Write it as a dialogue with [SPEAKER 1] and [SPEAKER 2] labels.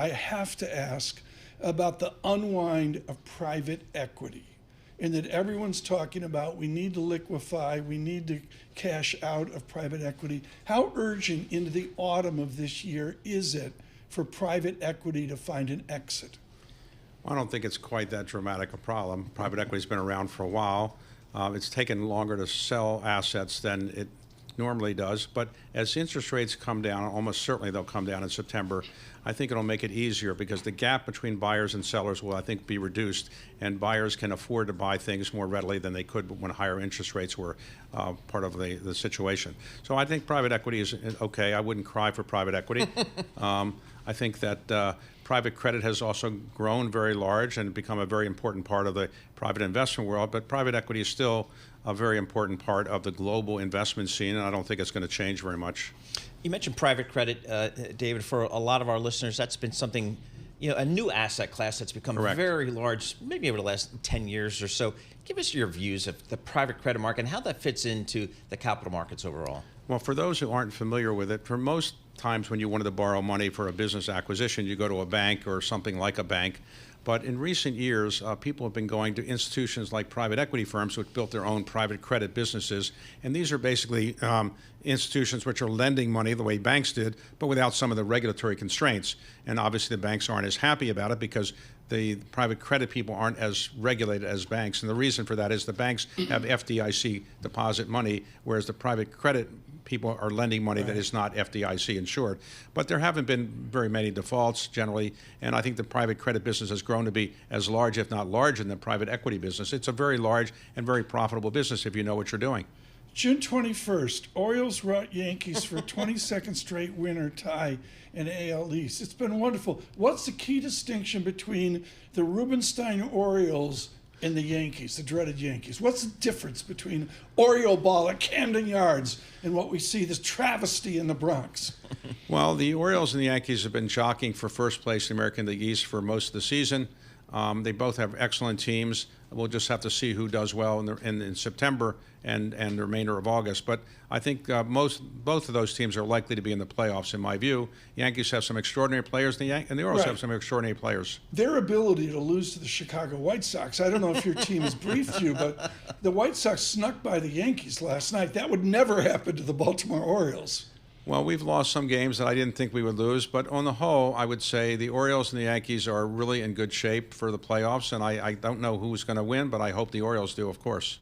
[SPEAKER 1] I have to ask about the unwind of private equity, and that everyone's talking about we need to liquefy, we need to cash out of private equity. How urgent into the autumn of this year is it for private equity to find an exit?
[SPEAKER 2] I don't think it's quite that dramatic a problem. Private equity's been around for a while. It's taken longer to sell assets than it normally does, but as interest rates come down, almost certainly they'll come down in September, I think it'll make it easier because the gap between buyers and sellers will, I think, be reduced, and buyers can afford to buy things more readily than they could when higher interest rates were part of the situation. So I think private equity is okay. I wouldn't cry for private equity. I think that private credit has also grown very large and become a very important part of the private investment world, but private equity is still a very important part of the global investment scene, and I don't think it's going to change very much.
[SPEAKER 3] You mentioned private credit, David. For a lot of our listeners, that's been something, a new asset class that's become very large, maybe over the last 10 years or so. Give us your views of the private credit market and how that fits into the capital markets overall.
[SPEAKER 2] Well, for those who aren't familiar with it, for most times when you wanted to borrow money for a business acquisition, you go to a bank or something like a bank. But in recent years, people have been going to institutions like private equity firms which built their own private credit businesses. And these are basically institutions which are lending money the way banks did, but without some of the regulatory constraints. And obviously the banks aren't as happy about it because the private credit people aren't as regulated as banks. And the reason for that is the banks have FDIC deposit money, whereas the private credit people are lending money that is not FDIC insured. But there haven't been very many defaults generally, and I think the private credit business has grown to be as large, if not larger, than the private equity business. It's a very large and very profitable business if you know what you're doing.
[SPEAKER 1] June 21st, Orioles rout Yankees for a 22nd straight winner tie in AL East. It's been wonderful. What's the key distinction between the Rubenstein Orioles and the Yankees, the dreaded Yankees? What's the difference between Oriole ball at Camden Yards and what we see, this travesty in the Bronx?
[SPEAKER 2] Well, the Orioles and the Yankees have been jockeying for first place in the American League East for most of the season. They both have excellent teams. We'll just have to see who does well in September and the remainder of August. But I think both of those teams are likely to be in the playoffs, in my view. Yankees have some extraordinary players, and the Orioles have some extraordinary players.
[SPEAKER 1] Their ability to lose to the Chicago White Sox, I don't know if your team has briefed you, but the White Sox snuck by the Yankees last night. That would never happen to the Baltimore Orioles.
[SPEAKER 2] Well, we've lost some games that I didn't think we would lose, but on the whole, I would say the Orioles and the Yankees are really in good shape for the playoffs, and I don't know who's going to win, but I hope the Orioles do, of course.